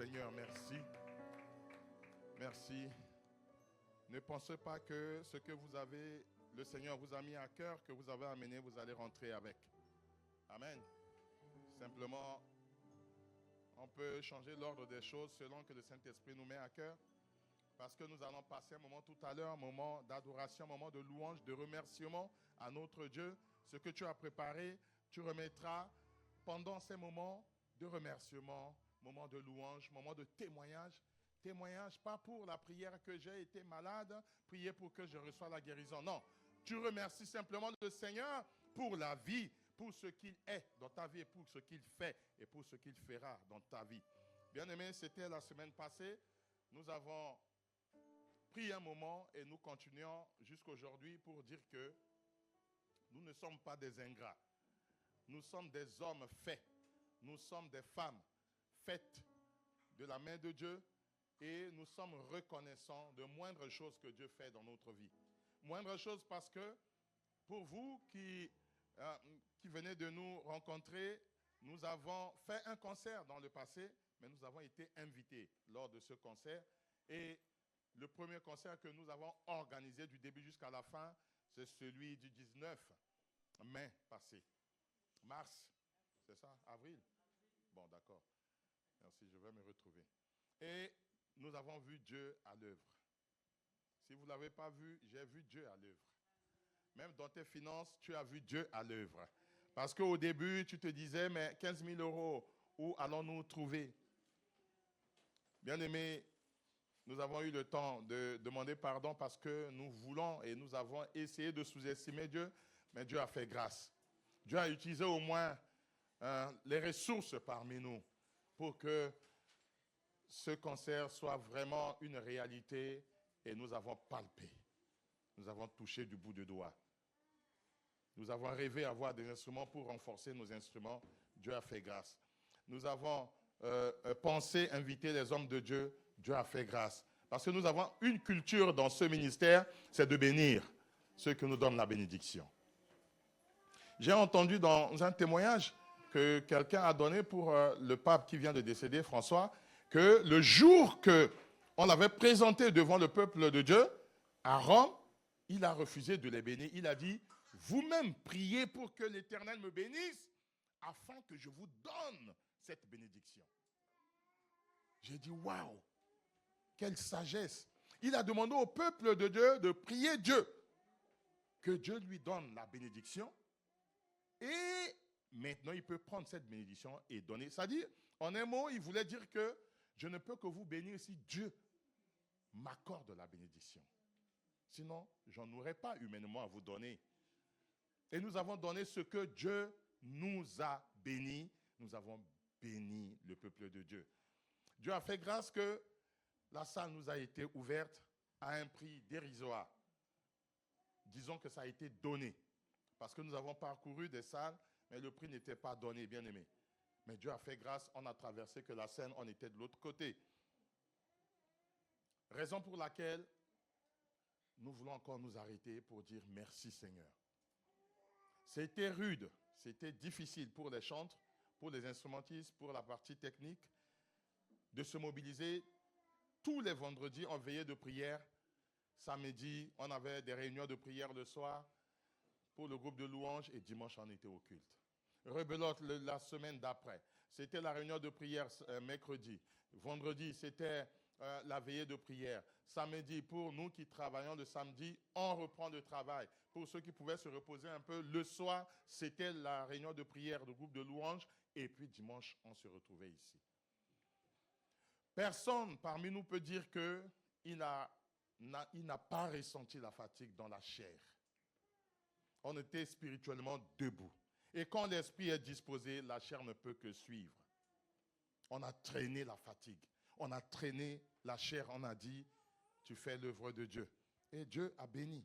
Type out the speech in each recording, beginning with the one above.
Seigneur, merci. Merci. Ne pensez pas que ce que vous avez, le Seigneur vous a mis à cœur, que vous avez amené, vous allez rentrer avec. Amen. Simplement, on peut changer l'ordre des choses selon que le Saint-Esprit nous met à cœur. Parce que nous allons passer un moment tout à l'heure, un moment d'adoration, un moment de louange, de remerciement à notre Dieu. Ce que tu as préparé, tu remettras pendant ces moments de remerciement, moments de louange, moments de témoignage. Témoignage, pas pour la prière que j'ai été malade, prier pour que je reçoive la guérison. Non, tu remercies simplement le Seigneur pour la vie, pour ce qu'il est dans ta vie, et pour ce qu'il fait et pour ce qu'il fera dans ta vie. Bien-aimés, c'était la semaine passée. Nous avons pris un moment et nous continuons jusqu'aujourd'hui pour dire que nous ne sommes pas des ingrats. Nous sommes des hommes faits. Nous sommes des femmes faites de la main de Dieu et nous sommes reconnaissants de moindres choses que Dieu fait dans notre vie. Moindres choses parce que pour vous qui venez de nous rencontrer, nous avons fait un concert dans le passé, mais nous avons été invités lors de ce concert. Et le premier concert que nous avons organisé du début jusqu'à la fin, c'est celui du 19 mai passé. Mars, c'est ça? Avril? Bon, d'accord. Merci, je vais me retrouver. Et nous avons vu Dieu à l'œuvre. Si vous ne l'avez pas vu, j'ai vu Dieu à l'œuvre. Même dans tes finances, tu as vu Dieu à l'œuvre. Parce qu'au début, tu te disais, mais 15 000 €, où allons-nous trouver? Bien-aimés, nous avons eu le temps de demander pardon parce que nous voulons et nous avons essayé de sous-estimer Dieu, mais Dieu a fait grâce. Dieu a utilisé au moins les ressources parmi nous pour que ce concert soit vraiment une réalité et nous avons palpé. Nous avons touché du bout du doigt. Nous avons rêvé avoir des instruments pour renforcer nos instruments. Dieu a fait grâce. Nous avons pensé inviter les hommes de Dieu. Dieu a fait grâce. Parce que nous avons une culture dans ce ministère, c'est de bénir ceux qui nous donnent la bénédiction. J'ai entendu dans un témoignage que quelqu'un a donné pour le pape qui vient de décéder, François, que le jour qu'on l'avait présenté devant le peuple de Dieu, à Rome, il a refusé de les bénir. Il a dit, vous-même priez pour que l'Éternel me bénisse, afin que je vous donne cette bénédiction. J'ai dit, waouh, quelle sagesse. Il a demandé au peuple de Dieu de prier Dieu, que Dieu lui donne la bénédiction, et maintenant il peut prendre cette bénédiction et donner. C'est-à-dire, en un mot, il voulait dire que je ne peux que vous bénir si Dieu m'accorde la bénédiction. Sinon, j'en aurais pas humainement à vous donner. Et nous avons donné ce que Dieu nous a béni. Nous avons béni le peuple de Dieu. Dieu a fait grâce que la salle nous a été ouverte à un prix dérisoire. Disons que ça a été donné. Parce que nous avons parcouru des salles, mais le prix n'était pas donné, bien aimé. Mais Dieu a fait grâce, on a traversé que la scène, on était de l'autre côté. Raison pour laquelle nous voulons encore nous arrêter pour dire merci Seigneur. C'était rude, c'était difficile pour les chantres, pour les instrumentistes, pour la partie technique, de se mobiliser. Tous les vendredis, on veillait de prière. Samedi, on avait des réunions de prière le soir pour le groupe de louanges et dimanche, on était au culte. Rebelote, la semaine d'après, c'était la réunion de prière mercredi. Vendredi, c'était la veillée de prière. Samedi, pour nous qui travaillons le samedi, on reprend le travail. Pour ceux qui pouvaient se reposer un peu, le soir, c'était la réunion de prière du groupe de louanges. Et puis dimanche, on se retrouvait ici. Personne parmi nous peut dire qu'il n'a pas ressenti la fatigue dans la chair. On était spirituellement debout. Et quand l'esprit est disposé, la chair ne peut que suivre. On a traîné la fatigue. On a traîné la chair. On a dit, tu fais l'œuvre de Dieu. Et Dieu a béni.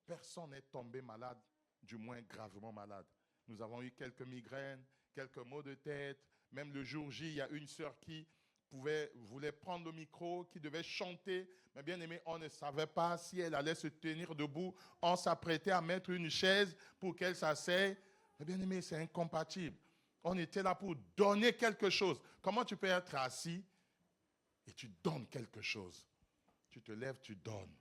Personne n'est tombé malade, du moins gravement malade. Nous avons eu quelques migraines, quelques maux de tête. Même le jour J, il y a une sœur qui voulait prendre le micro, qui devait chanter. Mais bien aimé, on ne savait pas si elle allait se tenir debout. On s'apprêtait à mettre une chaise pour qu'elle s'asseye. Mais bien aimé, c'est incompatible. On était là pour donner quelque chose. Comment tu peux être assis, et tu donnes quelque chose. Tu te lèves, tu donnes.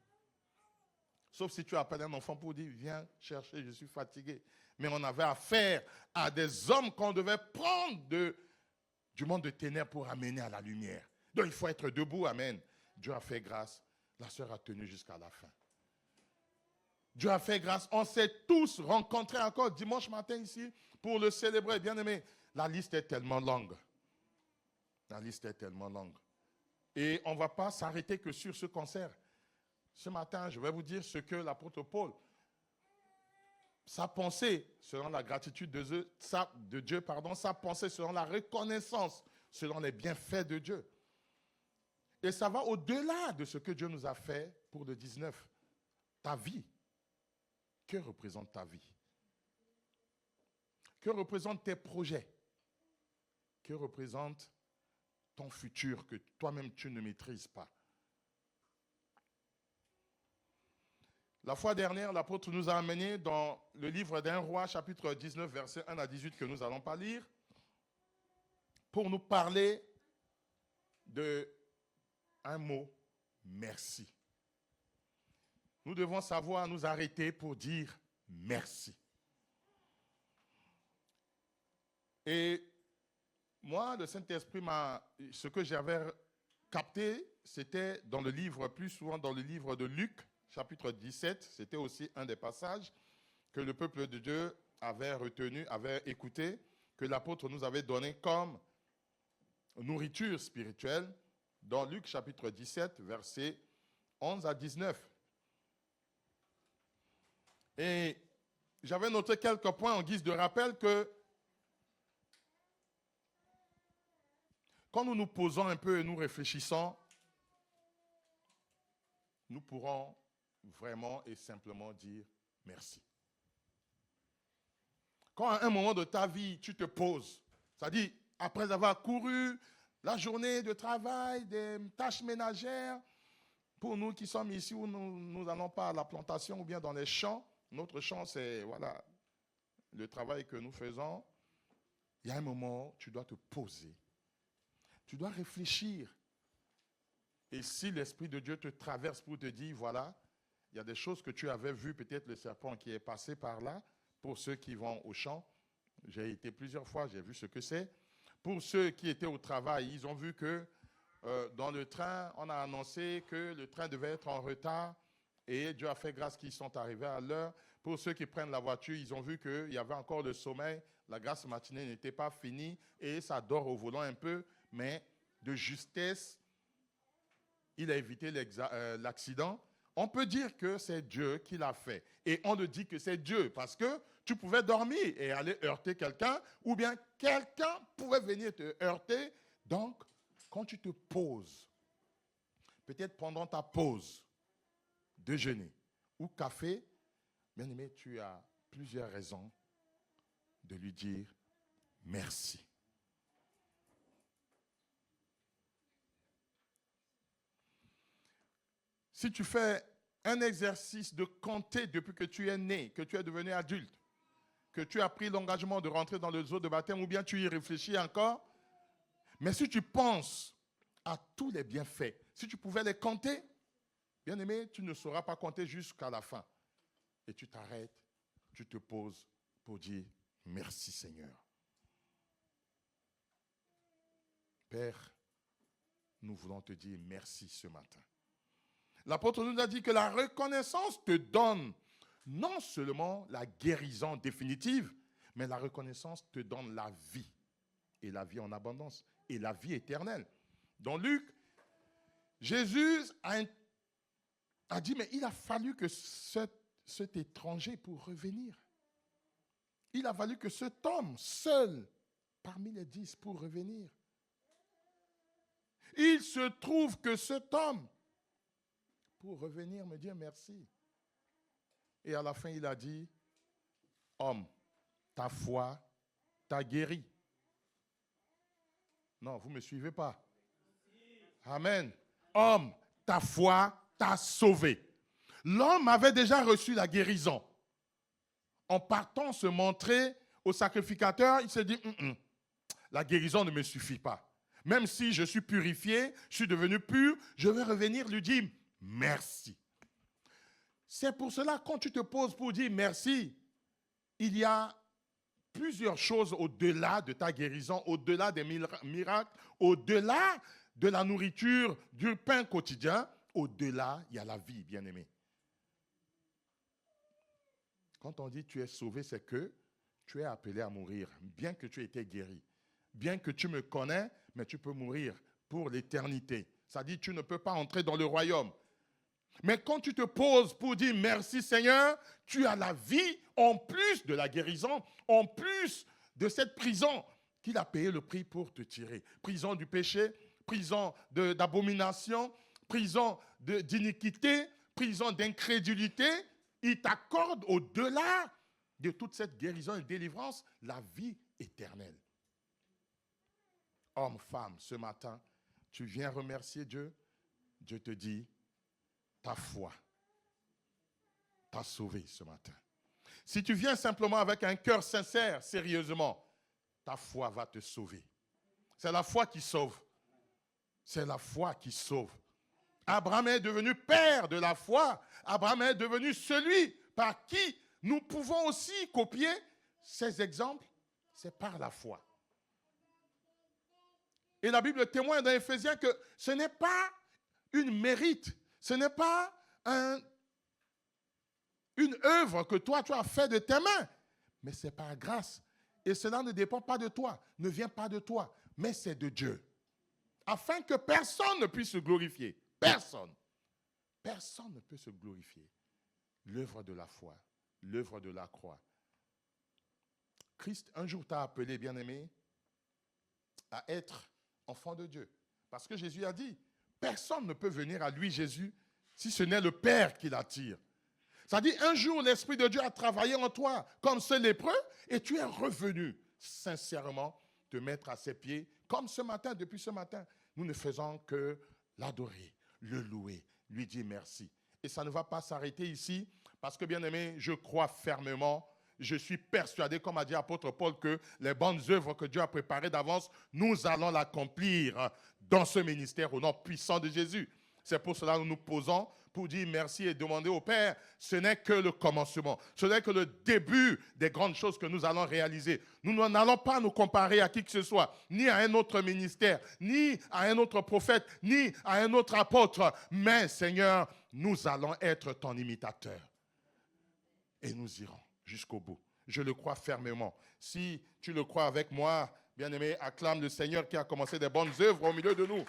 Sauf si tu appelles un enfant pour dire, viens chercher, je suis fatigué. Mais on avait affaire à des hommes qu'on devait prendre du monde de ténèbres pour amener à la lumière. Donc il faut être debout, amen. Dieu a fait grâce. La sœur a tenu jusqu'à la fin. Dieu a fait grâce. On s'est tous rencontrés encore dimanche matin ici pour le célébrer. Bien aimé, la liste est tellement longue. La liste est tellement longue. Et on ne va pas s'arrêter que sur ce concert. Ce matin, je vais vous dire ce que l'apôtre Paul, sa pensée selon la gratitude de Dieu, sa pensée selon la reconnaissance, selon les bienfaits de Dieu. Et ça va au-delà de ce que Dieu nous a fait pour le 19. Ta vie. Que représente ta vie? Que représentent tes projets? Que représente ton futur que toi-même tu ne maîtrises pas? La fois dernière, l'apôtre nous a amené dans le livre d'un roi, chapitre 19, versets 1 à 18, que nous n'allons pas lire, pour nous parler d'un mot, merci. Nous devons savoir nous arrêter pour dire merci. Et moi, le Saint-Esprit ce que j'avais capté, c'était dans le livre, plus souvent dans le livre de Luc, chapitre 17, c'était aussi un des passages que le peuple de Dieu avait retenu, avait écouté, que l'apôtre nous avait donné comme nourriture spirituelle, dans Luc chapitre 17, versets 11 à 19. Et j'avais noté quelques points en guise de rappel que quand nous nous posons un peu et nous réfléchissons, nous pourrons vraiment et simplement dire merci. Quand à un moment de ta vie, tu te poses, c'est-à-dire après avoir couru la journée de travail, des tâches ménagères, pour nous qui sommes ici où nous n'allons pas à la plantation ou bien dans les champs, notre champ c'est voilà, le travail que nous faisons, il y a un moment où tu dois te poser, tu dois réfléchir. Et si l'Esprit de Dieu te traverse pour te dire, voilà, il y a des choses que tu avais vues, peut-être le serpent qui est passé par là, pour ceux qui vont au champ. J'ai été plusieurs fois, j'ai vu ce que c'est. Pour ceux qui étaient au travail, ils ont vu que dans le train, on a annoncé que le train devait être en retard et Dieu a fait grâce qu'ils sont arrivés à l'heure. Pour ceux qui prennent la voiture, ils ont vu qu'il y avait encore le sommeil, la grâce matinée n'était pas finie et ça dort au volant un peu, mais de justesse, il a évité l'accident. On peut dire que c'est Dieu qui l'a fait. Et on le dit que c'est Dieu parce que tu pouvais dormir et aller heurter quelqu'un ou bien quelqu'un pouvait venir te heurter. Donc, quand tu te poses, peut-être pendant ta pause, déjeuner ou café, bien aimé, tu as plusieurs raisons de lui dire merci. Si tu fais un exercice de compter depuis que tu es né, que tu es devenu adulte, que tu as pris l'engagement de rentrer dans le zoo de baptême ou bien tu y réfléchis encore, mais si tu penses à tous les bienfaits, si tu pouvais les compter, bien aimé, tu ne sauras pas compter jusqu'à la fin. Et tu t'arrêtes, tu te poses pour dire merci Seigneur. Père, nous voulons te dire merci ce matin. L'apôtre nous a dit que la reconnaissance te donne non seulement la guérison définitive, mais la reconnaissance te donne la vie. Et la vie en abondance. Et la vie éternelle. Dans Luc, Jésus a dit, mais il a fallu que cet étranger pour revenir. Il a fallu que cet homme seul, parmi les 10, pour revenir. Il se trouve que cet homme, pour revenir me dire merci. Et à la fin, il a dit, homme, ta foi t'a guéri. Non, vous ne me suivez pas. Amen. Homme, ta foi t'a sauvé. L'homme avait déjà reçu la guérison. En partant se montrer au sacrificateur, il s'est dit, la guérison ne me suffit pas. Même si je suis purifié, je suis devenu pur, je vais revenir lui dire merci. C'est pour cela, quand tu te poses pour dire merci, il y a plusieurs choses au-delà de ta guérison, au-delà des miracles, au-delà de la nourriture, du pain quotidien. Au-delà, il y a la vie, bien-aimé. Quand on dit tu es sauvé, c'est que tu es appelé à mourir, bien que tu aies été guéri. Bien que tu me connais, mais tu peux mourir pour l'éternité. Ça dit tu ne peux pas entrer dans le royaume. Mais quand tu te poses pour dire merci Seigneur, tu as la vie en plus de la guérison, en plus de cette prison qu'il a payé le prix pour te tirer. Prison du péché, prison d'abomination, prison d'iniquité, prison d'incrédulité. Il t'accorde au-delà de toute cette guérison et délivrance la vie éternelle. Homme, femme, ce matin, tu viens remercier Dieu. Dieu te dit, ta foi t'a sauvé ce matin. Si tu viens simplement avec un cœur sincère, sérieusement, ta foi va te sauver. C'est la foi qui sauve. C'est la foi qui sauve. Abraham est devenu père de la foi. Abraham est devenu celui par qui nous pouvons aussi copier ces exemples. C'est par la foi. Et la Bible témoigne dans Éphésiens que ce n'est pas une mérite, ce n'est pas une œuvre que toi, tu as fait de tes mains, mais c'est par grâce. Et cela ne dépend pas de toi, ne vient pas de toi, mais c'est de Dieu. Afin que personne ne puisse se glorifier. Personne. Personne ne peut se glorifier. L'œuvre de la foi, l'œuvre de la croix. Christ, un jour, t'a appelé, bien-aimé, à être enfant de Dieu. Parce que Jésus a dit, personne ne peut venir à lui, Jésus, si ce n'est le Père qui l'attire. Ça dit, un jour, l'Esprit de Dieu a travaillé en toi comme ce lépreux et tu es revenu sincèrement te mettre à ses pieds. Comme ce matin, depuis ce matin, nous ne faisons que l'adorer, le louer, lui dire merci. Et ça ne va pas s'arrêter ici parce que, bien aimé, je crois fermement, je suis persuadé, comme a dit l'apôtre Paul, que les bonnes œuvres que Dieu a préparées d'avance, nous allons l'accomplir dans ce ministère au nom puissant de Jésus. C'est pour cela que nous nous posons pour dire merci et demander au Père. Ce n'est que le commencement. Ce n'est que le début des grandes choses que nous allons réaliser. Nous n'allons pas nous comparer à qui que ce soit, ni à un autre ministère, ni à un autre prophète, ni à un autre apôtre. Mais Seigneur, nous allons être ton imitateur. Et nous irons jusqu'au bout. Je le crois fermement. Si tu le crois avec moi, bien-aimé, acclame le Seigneur qui a commencé des bonnes œuvres au milieu de nous.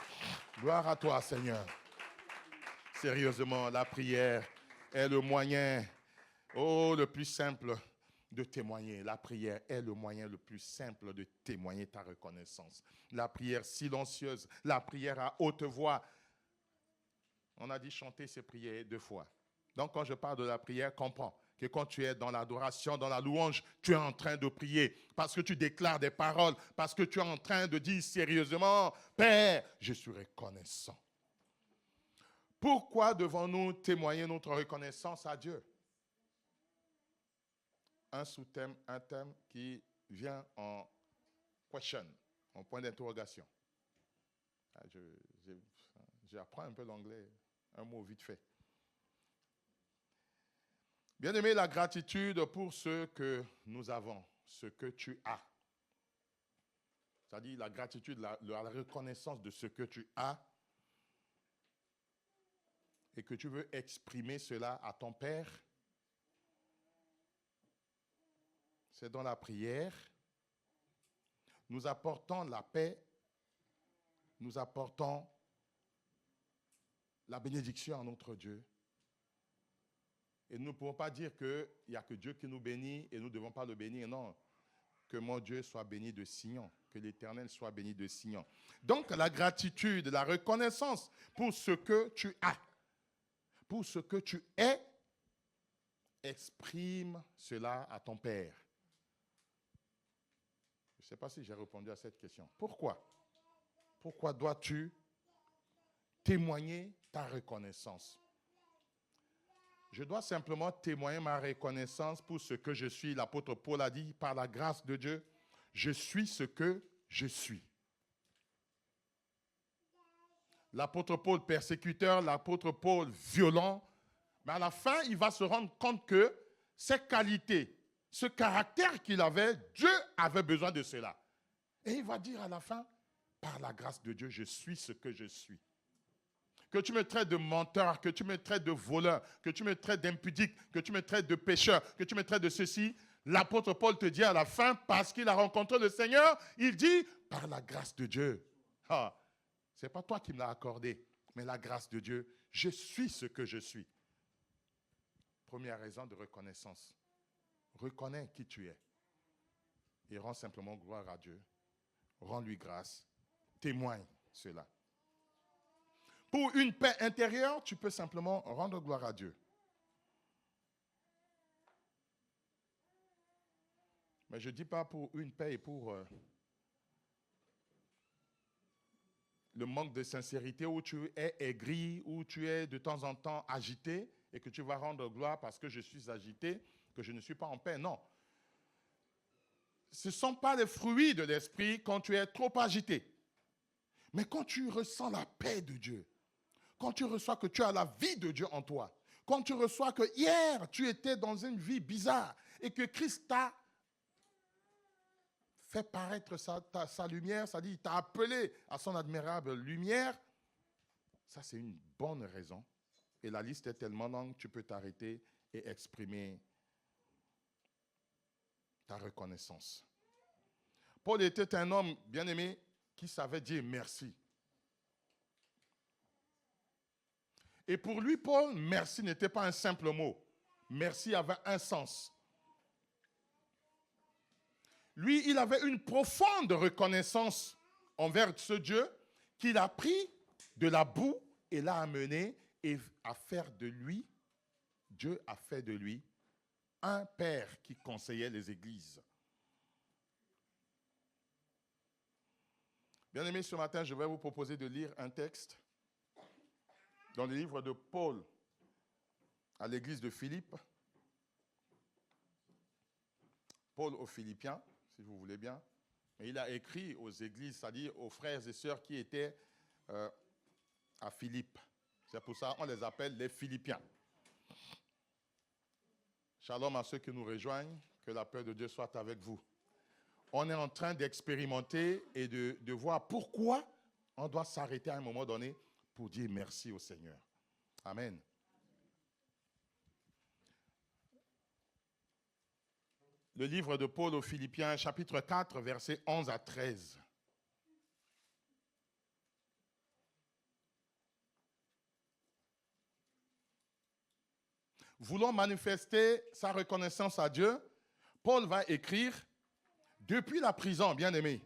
Gloire à toi, Seigneur. Sérieusement, la prière est le moyen, le plus simple de témoigner. La prière est le moyen le plus simple de témoigner ta reconnaissance. La prière silencieuse, la prière à haute voix. On a dit chanter ces prières 2 fois. Donc, quand je parle de la prière, comprends que quand tu es dans l'adoration, dans la louange, tu es en train de prier parce que tu déclares des paroles, parce que tu es en train de dire sérieusement, Père, je suis reconnaissant. Pourquoi devons-nous témoigner notre reconnaissance à Dieu? Un sous-thème, un thème qui vient en question, en point d'interrogation. J'apprends un peu l'anglais, un mot vite fait. Bien-aimé, la gratitude pour ce que nous avons, ce que tu as. C'est-à-dire la gratitude, la reconnaissance de ce que tu as et que tu veux exprimer cela à ton Père. C'est dans la prière. Nous apportons la paix, nous apportons la bénédiction à notre Dieu. Et nous ne pouvons pas dire qu'il n'y a que Dieu qui nous bénit et nous ne devons pas le bénir. Non, que mon Dieu soit béni de Sion, que l'Éternel soit béni de Sion. Donc la gratitude, la reconnaissance pour ce que tu as, pour ce que tu es, exprime cela à ton Père. Je ne sais pas si j'ai répondu à cette question. Pourquoi? Pourquoi dois-tu témoigner ta reconnaissance? Je dois simplement témoigner ma reconnaissance pour ce que je suis. L'apôtre Paul a dit, par la grâce de Dieu, je suis ce que je suis. l'apôtre Paul persécuteur, l'apôtre Paul violent. Mais à la fin, il va se rendre compte que ses qualités, ce caractère qu'il avait, Dieu avait besoin de cela. Et il va dire à la fin, par la grâce de Dieu, je suis ce que je suis. Que tu me traites de menteur, que tu me traites de voleur, que tu me traites d'impudique, que tu me traites de pécheur, que tu me traites de ceci, l'apôtre Paul te dit à la fin, parce qu'il a rencontré le Seigneur, il dit, par la grâce de Dieu. Ah, ce n'est pas toi qui me l'as accordé, mais la grâce de Dieu, je suis ce que je suis. Première raison de reconnaissance. Reconnais qui tu es. Et rends simplement gloire à Dieu. Rends-lui grâce. Témoigne cela. Pour une paix intérieure, tu peux simplement rendre gloire à Dieu. Mais je ne dis pas pour une paix et pour le manque de sincérité où tu es aigri, où tu es de temps en temps agité et que tu vas rendre gloire parce que je suis agité, que je ne suis pas en paix. Non. Ce ne sont pas les fruits de l'esprit quand tu es trop agité. Mais quand tu ressens la paix de Dieu, quand tu reçois que tu as la vie de Dieu en toi, quand tu reçois que hier tu étais dans une vie bizarre et que Christ t'a fait paraître sa lumière, c'est-à-dire il t'a appelé à son admirable lumière, ça c'est une bonne raison. Et la liste est tellement longue, tu peux t'arrêter et exprimer ta reconnaissance. Paul était un homme bien-aimé qui savait dire merci. Et pour lui, Paul, merci n'était pas un simple mot. Merci avait un sens. Lui, il avait une profonde reconnaissance envers ce Dieu qu'il a pris de la boue et l'a amené et a fait de lui, Dieu a fait de lui un père qui conseillait les églises. Bien-aimés, ce matin, je vais vous proposer de lire un texte dans le livre de Paul à l'église de Philippe. Paul aux Philippiens, si vous voulez bien. Et il a écrit aux églises, c'est-à-dire aux frères et sœurs qui étaient à Philippe. C'est pour ça qu'on les appelle les Philippiens. Shalom à ceux qui nous rejoignent, que la paix de Dieu soit avec vous. On est en train d'expérimenter et de voir pourquoi on doit s'arrêter à un moment donné pour dire merci au Seigneur. Amen. Le livre de Paul aux Philippiens, chapitre 4, versets 11 à 13. Voulant manifester sa reconnaissance à Dieu, Paul va écrire depuis la prison, bien-aimé,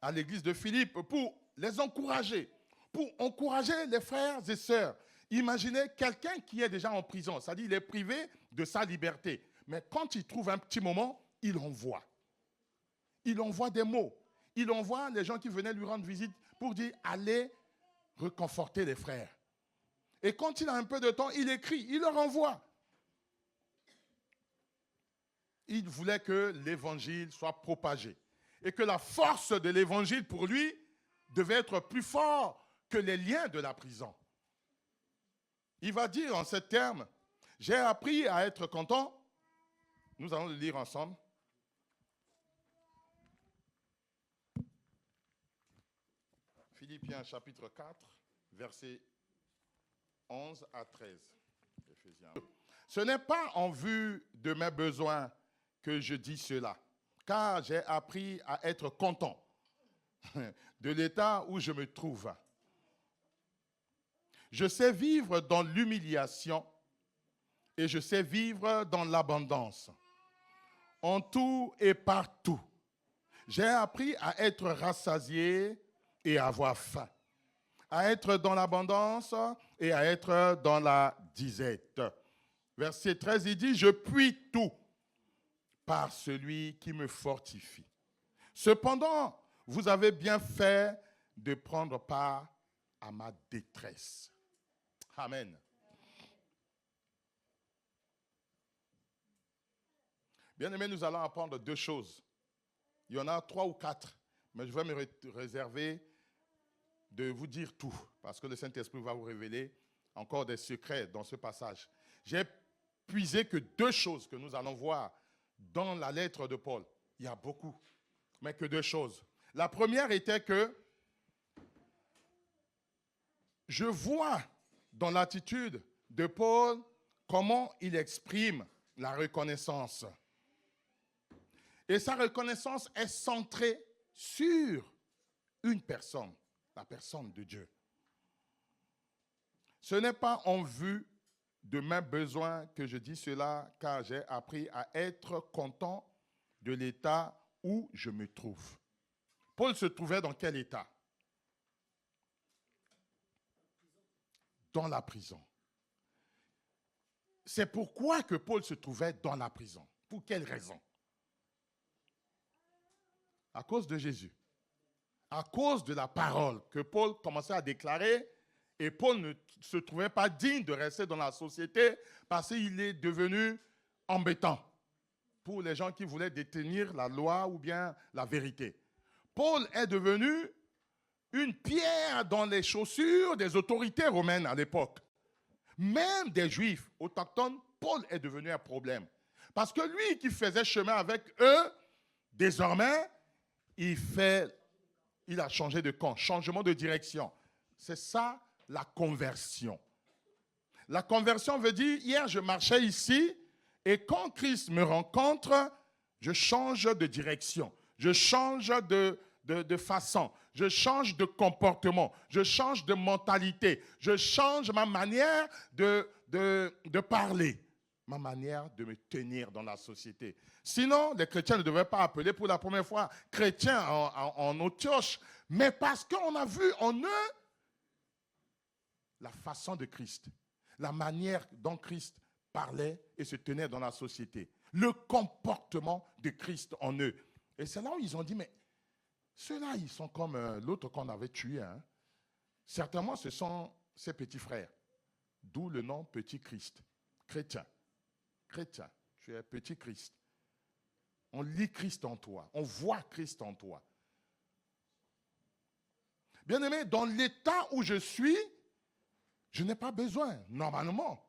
à l'église de Philippe pour les encourager, pour encourager les frères et sœurs. Imaginez quelqu'un qui est déjà en prison, c'est-à-dire il est privé de sa liberté. Mais quand il trouve un petit moment, il envoie. Il envoie des mots. Il envoie les gens qui venaient lui rendre visite pour dire « Allez réconforter les frères ». Et quand il a un peu de temps, il écrit, il leur envoie. Il voulait que l'évangile soit propagé. Et que la force de l'évangile pour lui devait être plus fort que les liens de la prison. Il va dire en ces termes, j'ai appris à être content. Nous allons le lire ensemble. Philippiens chapitre 4, versets 11 à 13. Ce n'est pas en vue de mes besoins que je dis cela, car j'ai appris à être content de l'état où je me trouve. Je sais vivre dans l'humiliation et je sais vivre dans l'abondance. En tout et partout, j'ai appris à être rassasié et à avoir faim, à être dans l'abondance et à être dans la disette. Verset 13, il dit, je puis tout par celui qui me fortifie. Cependant, vous avez bien fait de prendre part à ma détresse. Amen. Bien-aimés, nous allons apprendre deux choses. Il y en a 3 ou 4, mais je vais me réserver de vous dire tout, parce que le Saint-Esprit va vous révéler encore des secrets dans ce passage. J'ai puisé que 2 choses que nous allons voir dans la lettre de Paul. Il y a beaucoup, mais que 2 choses. La première était que je vois dans l'attitude de Paul comment il exprime la reconnaissance. Et sa reconnaissance est centrée sur une personne, la personne de Dieu. Ce n'est pas en vue de mes besoins que je dis cela, car j'ai appris à être content de l'état où je me trouve. Paul se trouvait dans quel état? Dans la prison. C'est pourquoi que Paul se trouvait dans la prison. Pour quelle raison? À cause de Jésus. À cause de la parole que Paul commençait à déclarer, et Paul ne se trouvait pas digne de rester dans la société parce qu'il est devenu embêtant pour les gens qui voulaient détenir la loi ou bien la vérité. Paul est devenu une pierre dans les chaussures des autorités romaines à l'époque. Même des Juifs autochtones, Paul est devenu un problème. Parce que lui qui faisait chemin avec eux, désormais, il a changé de camp, changement de direction. C'est ça la conversion. La conversion veut dire, hier je marchais ici et quand Christ me rencontre, je change de direction, je change de façon, je change de comportement, je change de mentalité, je change ma manière de parler, ma manière de me tenir dans la société. Sinon, les chrétiens ne devraient pas appeler pour la première fois chrétiens en Antioche, mais parce qu'on a vu en eux la façon de Christ, la manière dont Christ parlait et se tenait dans la société, le comportement de Christ en eux. Et c'est là où ils ont dit, mais ceux-là, ils sont comme l'autre qu'on avait tué. Hein. Certainement, ce sont ses petits frères. D'où le nom Petit Christ. Chrétien. Chrétien, tu es Petit Christ. On lit Christ en toi. On voit Christ en toi. Bien-aimé, dans l'état où je suis, je n'ai pas besoin, normalement.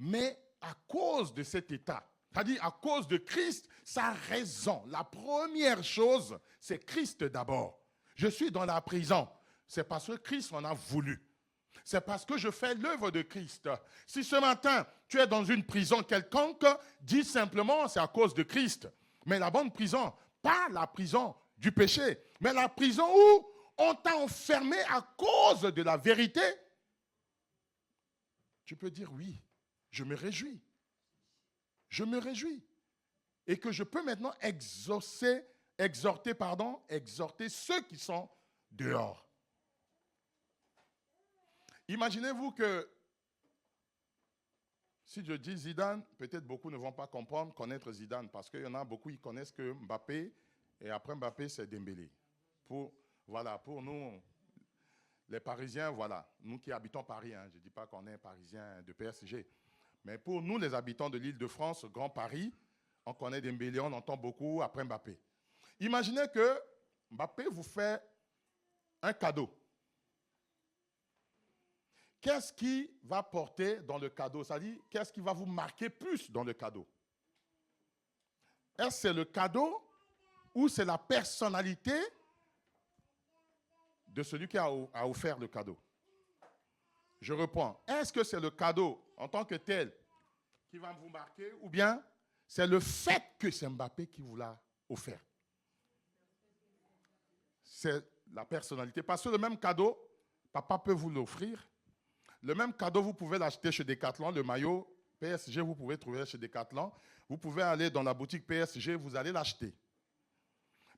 Mais à cause de cet état, c'est-à-dire à cause de Christ, sa raison, la première chose, c'est Christ d'abord. Je suis dans la prison. C'est parce que Christ en a voulu. C'est parce que je fais l'œuvre de Christ. Si ce matin, tu es dans une prison quelconque, dis simplement, c'est à cause de Christ. Mais la bonne prison, pas la prison du péché, mais la prison où on t'a enfermé à cause de la vérité. Tu peux dire oui, je me réjouis. Je me réjouis. Et que je peux maintenant exhorter ceux qui sont dehors. Imaginez-vous que, si je dis Zidane, peut-être beaucoup ne vont pas connaître Zidane, parce qu'il y en a beaucoup qui connaissent que Mbappé, et après Mbappé, c'est Dembélé. Pour nous, les Parisiens, voilà, nous qui habitons Paris, hein, je ne dis pas qu'on est Parisiens de PSG, mais pour nous, les habitants de l'Île-de-France, Grand Paris, on connaît Dembélé, on entend beaucoup après Mbappé. Imaginez que Mbappé vous fait un cadeau. Qu'est-ce qui va porter dans le cadeau? C'est-à-dire, qu'est-ce qui va vous marquer plus dans le cadeau? Est-ce que c'est le cadeau ou c'est la personnalité de celui qui a offert le cadeau? Je reprends. Est-ce que c'est le cadeau en tant que tel qui va vous marquer ou bien c'est le fait que c'est Mbappé qui vous l'a offert? C'est la personnalité. Parce que le même cadeau, papa peut vous l'offrir. Le même cadeau, vous pouvez l'acheter chez Decathlon, le maillot PSG, vous pouvez trouver chez Decathlon. Vous pouvez aller dans la boutique PSG, vous allez l'acheter.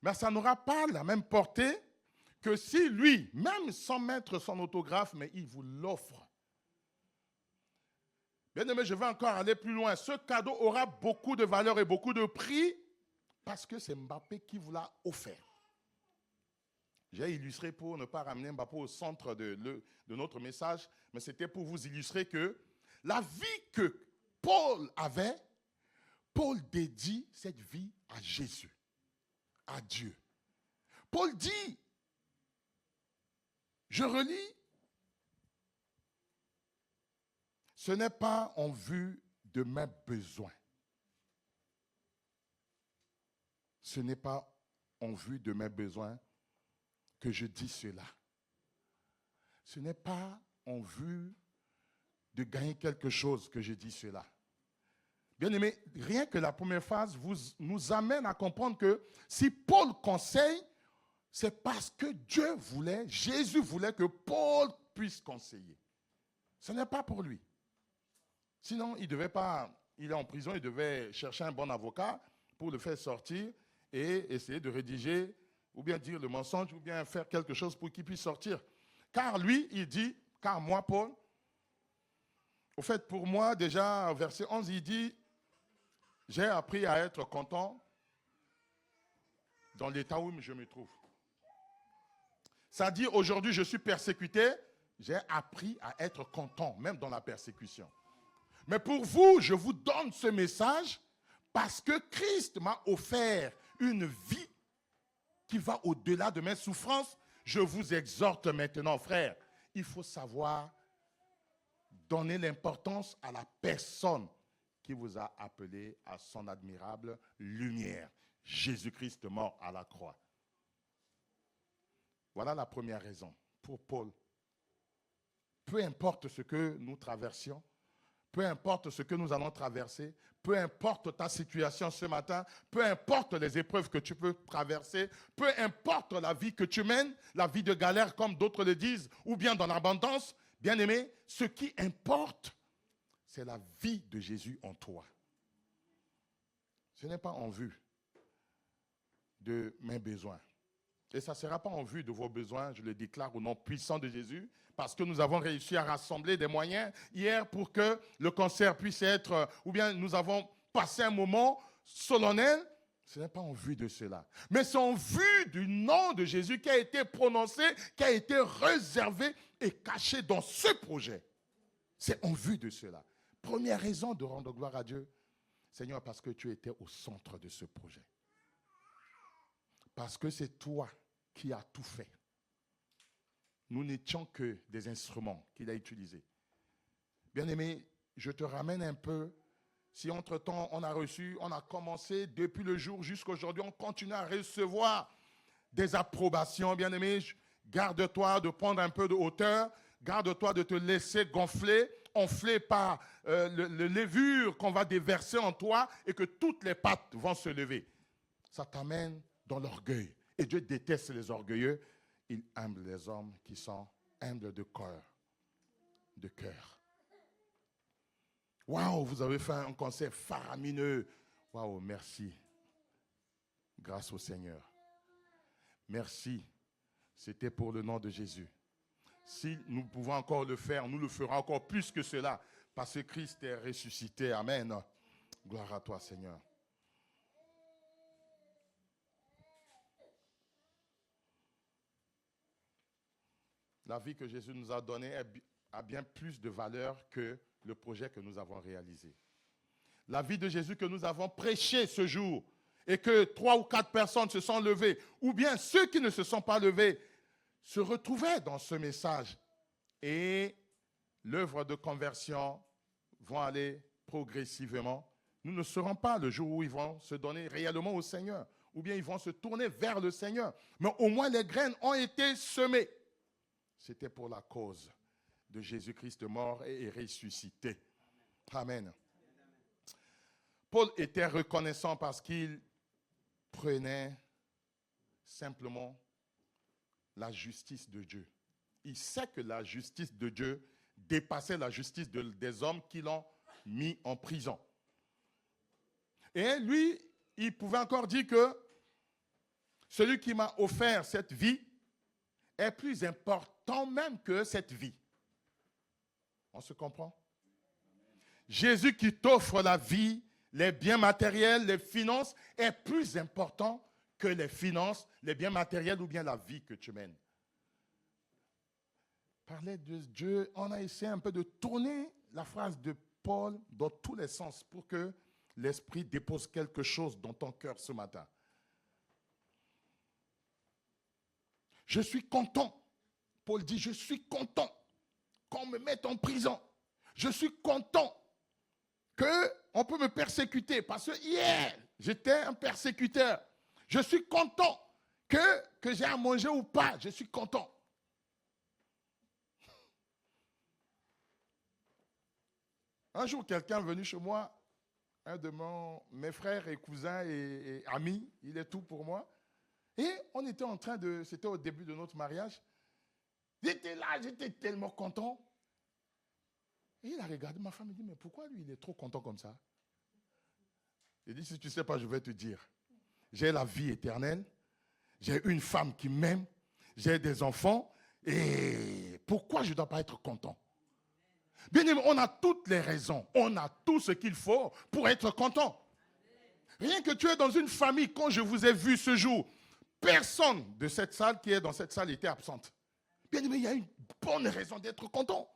Mais ça n'aura pas la même portée que si lui, même sans mettre son autographe, mais il vous l'offre. Bien aimé, je vais encore aller plus loin. Ce cadeau aura beaucoup de valeur et beaucoup de prix parce que c'est Mbappé qui vous l'a offert. J'ai illustré pour ne pas ramener Mbappé au centre de notre message, mais c'était pour vous illustrer que la vie que Paul avait, Paul dédie cette vie à Jésus, à Dieu. Paul dit, Je relis. Ce n'est pas en vue de mes besoins. Ce n'est pas en vue de mes besoins que je dis cela. Ce n'est pas en vue de gagner quelque chose que je dis cela. Bien-aimés, rien que la première phrase nous amène à comprendre que si Paul conseille, c'est parce que Dieu voulait, Jésus voulait que Paul puisse conseiller. Ce n'est pas pour lui. Sinon, il est en prison, il devait chercher un bon avocat pour le faire sortir et essayer de rédiger, ou bien dire le mensonge, ou bien faire quelque chose pour qu'il puisse sortir. Car lui, il dit, car moi, Paul, au fait, pour moi, déjà, verset 11, il dit, j'ai appris à être content dans l'état où je me trouve. Ça dit, aujourd'hui, je suis persécuté, j'ai appris à être content, même dans la persécution. Mais pour vous, je vous donne ce message parce que Christ m'a offert une vie qui va au-delà de mes souffrances. Je vous exhorte maintenant, frères, il faut savoir donner l'importance à la personne qui vous a appelé à son admirable lumière. Jésus-Christ mort à la croix. Voilà la première raison pour Paul. Peu importe ce que nous traversions, peu importe ce que nous allons traverser, peu importe ta situation ce matin, peu importe les épreuves que tu peux traverser, peu importe la vie que tu mènes, la vie de galère comme d'autres le disent, ou bien dans l'abondance, bien-aimé, ce qui importe, c'est la vie de Jésus en toi. Ce n'est pas en vue de mes besoins. Et ça ne sera pas en vue de vos besoins, je le déclare au nom puissant de Jésus, parce que nous avons réussi à rassembler des moyens hier pour que le concert puisse être, ou bien nous avons passé un moment solennel. Ce n'est pas en vue de cela, mais c'est en vue du nom de Jésus qui a été prononcé, qui a été réservé et caché dans ce projet. C'est en vue de cela. Première raison de rendre gloire à Dieu, Seigneur, parce que tu étais au centre de ce projet. Parce que c'est toi qui as tout fait. Nous n'étions que des instruments qu'il a utilisés. Bien-aimé, je te ramène un peu. Si entre-temps, on a commencé depuis le jour jusqu'à aujourd'hui, on continue à recevoir des approbations. Bien-aimé, garde-toi de prendre un peu de hauteur. Garde-toi de te laisser gonfler, enfler par le levure qu'on va déverser en toi et que toutes les pattes vont se lever. Ça t'amène dans l'orgueil. Et Dieu déteste les orgueilleux. Il humble les hommes qui sont humbles de cœur. De cœur. Waouh, vous avez fait un concert faramineux. Waouh, merci. Grâce au Seigneur. Merci. C'était pour le nom de Jésus. Si nous pouvons encore le faire, nous le ferons encore plus que cela. Parce que Christ est ressuscité. Amen. Gloire à toi, Seigneur. La vie que Jésus nous a donnée a bien plus de valeur que le projet que nous avons réalisé. La vie de Jésus que nous avons prêché ce jour et que 3 ou 4 personnes se sont levées, ou bien ceux qui ne se sont pas levés, se retrouvaient dans ce message. Et l'œuvre de conversion va aller progressivement. Nous ne serons pas le jour où ils vont se donner réellement au Seigneur, ou bien ils vont se tourner vers le Seigneur. Mais au moins les graines ont été semées. C'était pour la cause de Jésus-Christ mort et ressuscité. Amen. Paul était reconnaissant parce qu'il prenait simplement la justice de Dieu. Il sait que la justice de Dieu dépassait la justice des hommes qui l'ont mis en prison. Et lui, il pouvait encore dire que celui qui m'a offert cette vie est plus important même que cette vie. On se comprend? Jésus qui t'offre la vie, les biens matériels, les finances, est plus important que les finances, les biens matériels ou bien la vie que tu mènes. Parler de Dieu, on a essayé un peu de tourner la phrase de Paul dans tous les sens pour que l'Esprit dépose quelque chose dans ton cœur ce matin. Je suis content Paul dit, je suis content qu'on me mette en prison. Je suis content qu'on peut me persécuter parce que hier, j'étais un persécuteur. Je suis content que j'ai à manger ou pas. Je suis content. Un jour, quelqu'un est venu chez moi, un de mes frères et cousins et amis, il est tout pour moi. Et on était en train de, c'était au début de notre mariage. J'étais là, j'étais tellement content. Et il a regardé ma femme et dit, mais pourquoi lui, il est trop content comme ça? Il dit, si tu ne sais pas, je vais te dire. J'ai la vie éternelle, j'ai une femme qui m'aime, j'ai des enfants, et pourquoi je ne dois pas être content? Bien aimé, on a toutes les raisons, on a tout ce qu'il faut pour être content. Rien que tu es dans une famille, quand je vous ai vu ce jour, personne de cette salle qui est dans cette salle était absente. Bien aimé, il y a une bonne raison d'être content.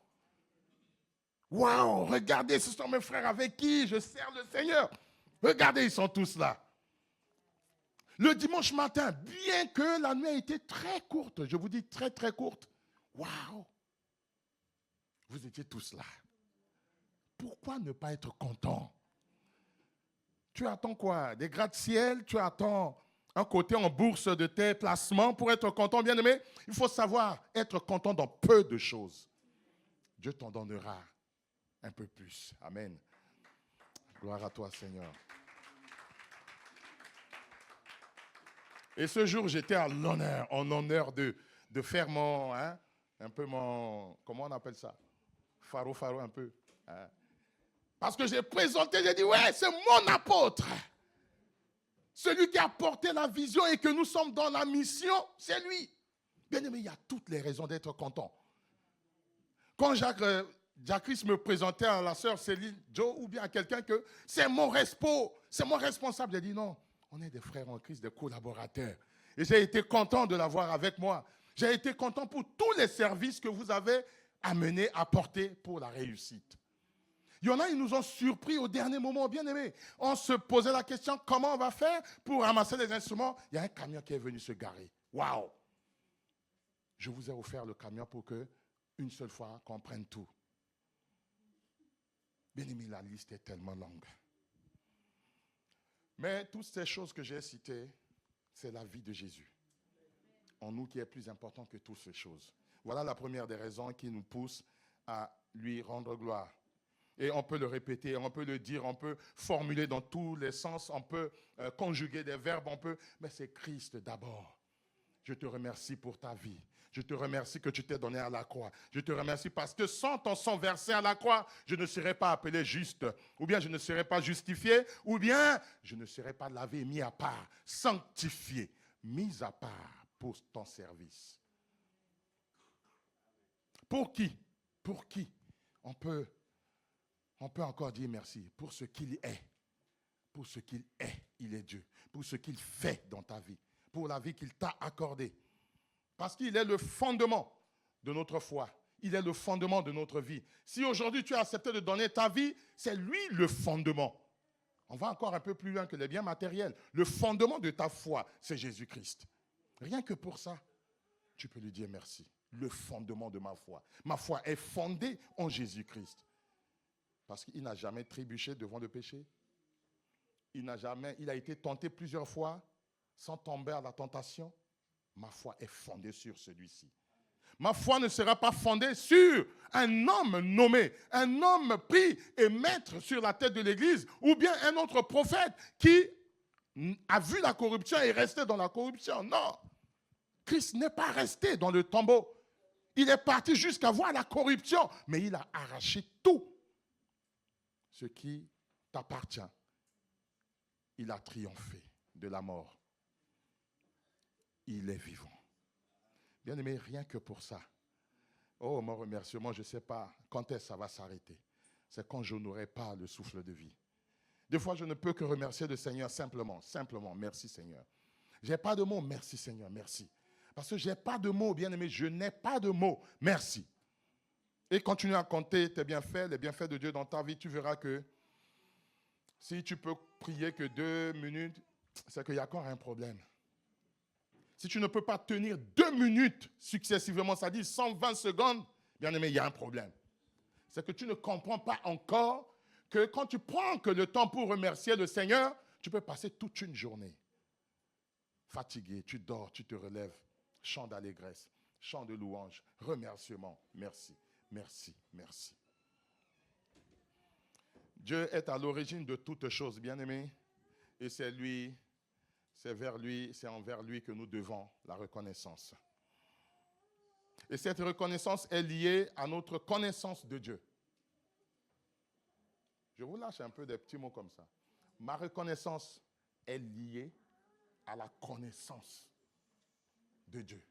Waouh, regardez, ce sont mes frères avec qui je sers le Seigneur. Regardez, ils sont tous là. Le dimanche matin, bien que la nuit a été très courte, je vous dis très très courte, waouh, vous étiez tous là. Pourquoi ne pas être content? Tu attends quoi? Des gratte-ciel? Tu attends un côté en bourse de tes placements pour être content, bien aimé? Il faut savoir être content dans peu de choses. Dieu t'en donnera un peu plus. Amen. Gloire à toi, Seigneur. Et ce jour, j'étais en honneur de faire mon, un peu mon, comment on appelle ça? Faro un peu. Hein? Parce que j'ai présenté, j'ai dit, ouais, c'est mon apôtre. Celui qui a porté la vision et que nous sommes dans la mission, c'est lui. Bien aimé, il y a toutes les raisons d'être content. Quand Jacques me présentait à la sœur Céline, Joe, ou bien à quelqu'un que c'est mon responsable, j'ai dit non, on est des frères en Christ, des collaborateurs. Et j'ai été content de l'avoir avec moi. J'ai été content pour tous les services que vous avez amenés, apportés pour la réussite. Il y en a, ils nous ont surpris au dernier moment, bien aimé. On se posait la question, comment on va faire pour ramasser les instruments? Il y a un camion qui est venu se garer. Waouh! Je vous ai offert le camion pour que, une seule fois, qu'on prenne tout. Bien aimé, la liste est tellement longue. Mais toutes ces choses que j'ai citées, c'est la vie de Jésus. En nous qui est plus important que toutes ces choses. Voilà la première des raisons qui nous pousse à lui rendre gloire. Et on peut le répéter, on peut le dire, on peut formuler dans tous les sens, on peut conjuguer des verbes, mais c'est Christ d'abord. Je te remercie pour ta vie. Je te remercie que tu t'es donné à la croix. Je te remercie parce que sans ton sang versé à la croix, je ne serais pas appelé juste, ou bien je ne serais pas justifié, ou bien je ne serais pas lavé, mis à part, sanctifié, mis à part pour ton service. Pour qui? Pour qui? On peut encore dire merci pour ce qu'il est. Pour ce qu'il est, il est Dieu. Pour ce qu'il fait dans ta vie. Pour la vie qu'il t'a accordée. Parce qu'il est le fondement de notre foi. Il est le fondement de notre vie. Si aujourd'hui tu as accepté de donner ta vie, c'est lui le fondement. On va encore un peu plus loin que les biens matériels. Le fondement de ta foi, c'est Jésus-Christ. Rien que pour ça, tu peux lui dire merci. Le fondement de ma foi. Ma foi est fondée en Jésus-Christ. Parce qu'il n'a jamais trébuché devant le péché. Il a été tenté plusieurs fois sans tomber à la tentation. Ma foi est fondée sur celui-ci. Ma foi ne sera pas fondée sur un homme nommé, un homme pris et maître sur la tête de l'Église, ou bien un autre prophète qui a vu la corruption et est resté dans la corruption. Non, Christ n'est pas resté dans le tombeau. Il est parti jusqu'à voir la corruption, mais il a arraché tout ce qui t'appartient. Il a triomphé de la mort. Il est vivant. Bien aimé, rien que pour ça. Oh, mon remerciement, je ne sais pas quand est-ce que ça va s'arrêter. C'est quand je n'aurai pas le souffle de vie. Des fois, je ne peux que remercier le Seigneur simplement. Merci Seigneur. Je n'ai pas de mots, merci Seigneur, merci. Parce que je n'ai pas de mots, bien aimé, je n'ai pas de mots, merci. Et continue à compter tes bienfaits, les bienfaits de Dieu dans ta vie, tu verras que si tu peux prier que 2 minutes, c'est qu'il y a encore un problème. Si tu ne peux pas tenir 2 minutes successivement, ça dit 120 secondes, bien aimé, il y a un problème. C'est que tu ne comprends pas encore que quand tu prends que le temps pour remercier le Seigneur, tu peux passer toute une journée. Fatigué, tu dors, tu te relèves, chant d'allégresse, chant de louange, remerciement, merci, merci, merci. Dieu est à l'origine de toutes choses, bien-aimés, et c'est lui, c'est vers lui, c'est envers lui que nous devons la reconnaissance. Et cette reconnaissance est liée à notre connaissance de Dieu. Je vous lâche un peu des petits mots comme ça. Ma reconnaissance est liée à la connaissance de Dieu.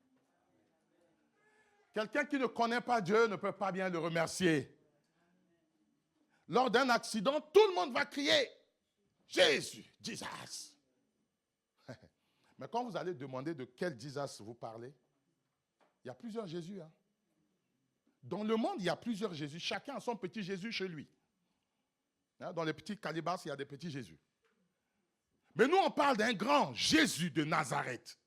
Quelqu'un qui ne connaît pas Dieu ne peut pas bien le remercier. Lors d'un accident, tout le monde va crier « Jésus, Jesus ». Mais quand vous allez demander de quel Jesus vous parlez, il y a plusieurs Jésus. Hein. Dans le monde, il y a plusieurs Jésus. Chacun a son petit Jésus chez lui. Hein, dans les petits calibas, il y a des petits Jésus. Mais nous, on parle d'un grand Jésus de Nazareth,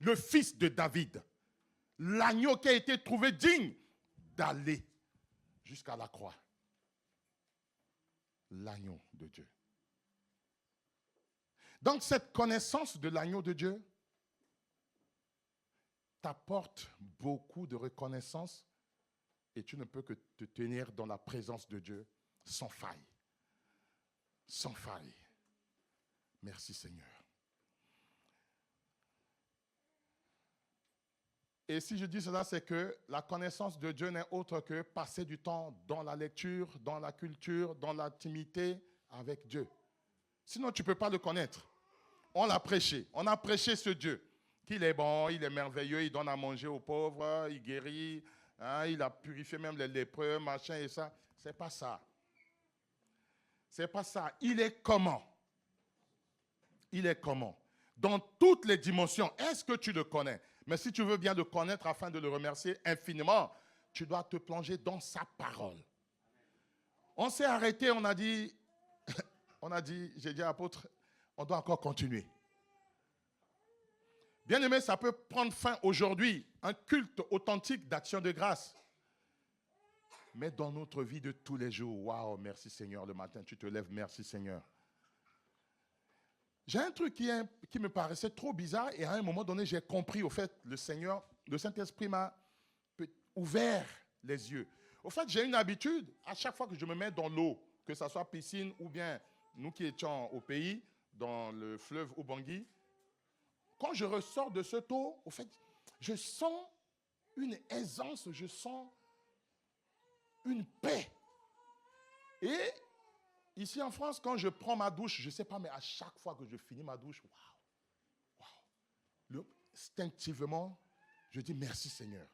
le fils de David, l'agneau qui a été trouvé digne d'aller jusqu'à la croix. L'agneau de Dieu. Donc cette connaissance de l'agneau de Dieu t'apporte beaucoup de reconnaissance et tu ne peux que te tenir dans la présence de Dieu sans faille. Sans faille. Merci Seigneur. Et si je dis cela, c'est que la connaissance de Dieu n'est autre que passer du temps dans la lecture, dans la culture, dans l'intimité avec Dieu. Sinon, tu ne peux pas le connaître. On l'a prêché. On a prêché ce Dieu. Qu'il est bon, il est merveilleux, il donne à manger aux pauvres, il guérit, hein, il a purifié même les lépreux, machin et ça. Ce n'est pas ça. C'est pas ça. Il est comment? Il est comment? Dans toutes les dimensions. Est-ce que tu le connais? Mais si tu veux bien le connaître afin de le remercier infiniment, tu dois te plonger dans sa parole. On s'est arrêté, on a dit, j'ai dit à l'apôtre, on doit encore continuer. Bien aimé, ça peut prendre fin aujourd'hui, un culte authentique d'action de grâce. Mais dans notre vie de tous les jours, waouh, merci Seigneur, le matin tu te lèves, merci Seigneur. J'ai un truc qui me paraissait trop bizarre et à un moment donné, j'ai compris, au fait, le Seigneur, le Saint-Esprit m'a ouvert les yeux. Au fait, j'ai une habitude, à chaque fois que je me mets dans l'eau, que ce soit piscine ou bien nous qui étions au pays, dans le fleuve Ubangui, quand je ressors de cette eau, au fait, je sens une aisance, je sens une paix. Et ici en France, quand je prends ma douche, je ne sais pas, mais à chaque fois que je finis ma douche, waouh, instinctivement, je dis merci Seigneur.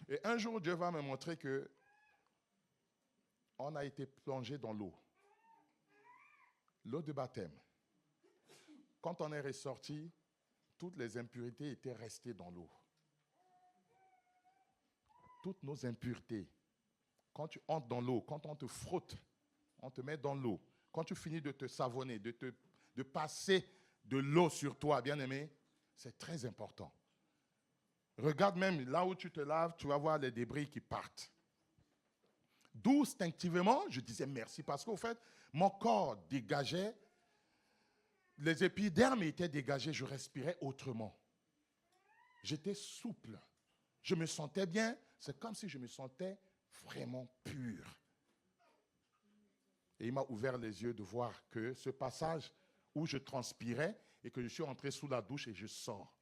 Et un jour, Dieu va me montrer que on a été plongé dans l'eau. L'eau de baptême. Quand on est ressorti, toutes les impuretés étaient restées dans l'eau. Toutes nos impuretés. Quand tu entres dans l'eau, quand on te frotte, on te met dans l'eau. Quand tu finis de te savonner, de passer de l'eau sur toi, bien-aimé, c'est très important. Regarde même là où tu te laves, tu vas voir les débris qui partent. D'où, instinctivement, je disais merci parce qu'au fait, mon corps dégageait, les épidermes étaient dégagés, je respirais autrement. J'étais souple. Je me sentais bien, c'est comme si je me sentais vraiment pur. Et il m'a ouvert les yeux de voir que ce passage où je transpirais et que je suis entré sous la douche et je sors.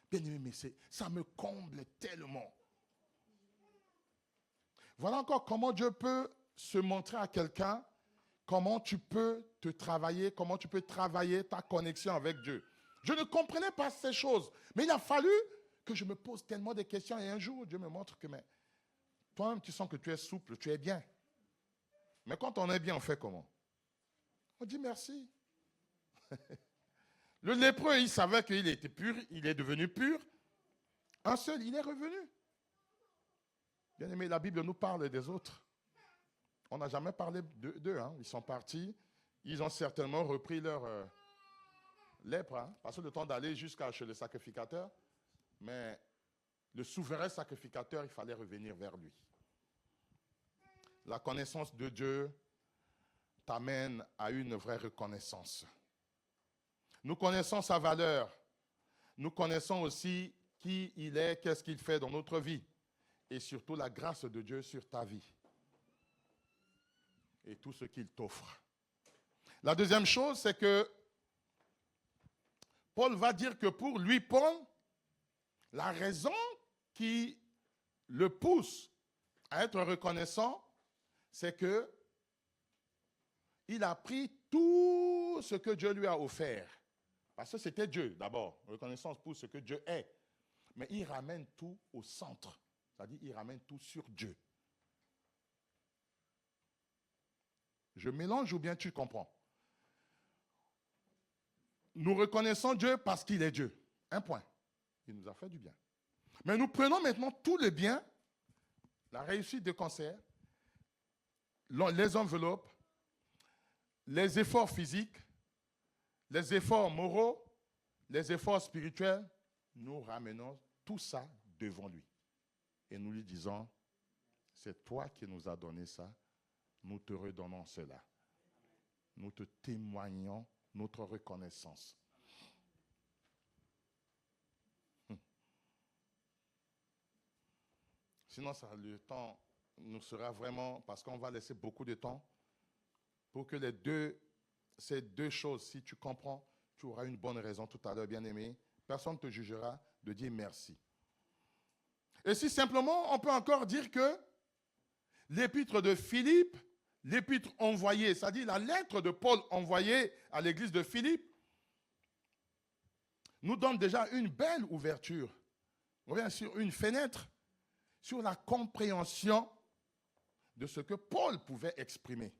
Bien aimé, mais ça me comble tellement. Voilà encore comment Dieu peut se montrer à quelqu'un, comment tu peux te travailler, comment tu peux travailler ta connexion avec Dieu. Je ne comprenais pas ces choses, mais il a fallu que je me pose tellement de questions et un jour, Dieu me montre que toi-même, tu sens que tu es souple, tu es bien. Mais quand on est bien, on fait comment? On dit merci. Le lépreux, il savait qu'il était pur, il est devenu pur. Un seul, il est revenu. Bien aimé, la Bible nous parle des autres. On n'a jamais parlé d'eux. Hein. Ils sont partis. Ils ont certainement repris lèpre, hein, passé le temps d'aller jusqu'à chez le sacrificateur, mais le souverain sacrificateur, il fallait revenir vers lui. La connaissance de Dieu t'amène à une vraie reconnaissance. Nous connaissons sa valeur. Nous connaissons aussi qui il est, qu'est-ce qu'il fait dans notre vie. Et surtout la grâce de Dieu sur ta vie. Et tout ce qu'il t'offre. La deuxième chose, c'est que Paul va dire que pour lui, Paul, la raison qui le pousse à être reconnaissant, c'est que il a pris tout ce que Dieu lui a offert. Parce que c'était Dieu d'abord, reconnaissance pour ce que Dieu est. Mais il ramène tout au centre. C'est-à-dire il ramène tout sur Dieu. Je mélange ou bien tu comprends? Nous reconnaissons Dieu parce qu'il est Dieu. Un point. Il nous a fait du bien. Mais nous prenons maintenant tous les biens, la réussite de concert, les enveloppes, les efforts physiques, les efforts moraux, les efforts spirituels, nous ramenons tout ça devant lui. Et nous lui disons, c'est toi qui nous as donné ça, nous te redonnons cela. Nous te témoignons notre reconnaissance. Sinon, le temps nous sera vraiment, parce qu'on va laisser beaucoup de temps pour que ces deux choses, si tu comprends, tu auras une bonne raison tout à l'heure, bien-aimé. Personne ne te jugera de dire merci. Et si simplement, on peut encore dire que l'épître de Philippe, l'épître envoyée, c'est-à-dire la lettre de Paul envoyée à l'église de Philippe, nous donne déjà une belle ouverture. On revient sur une fenêtre, sur la compréhension de ce que Paul pouvait exprimer.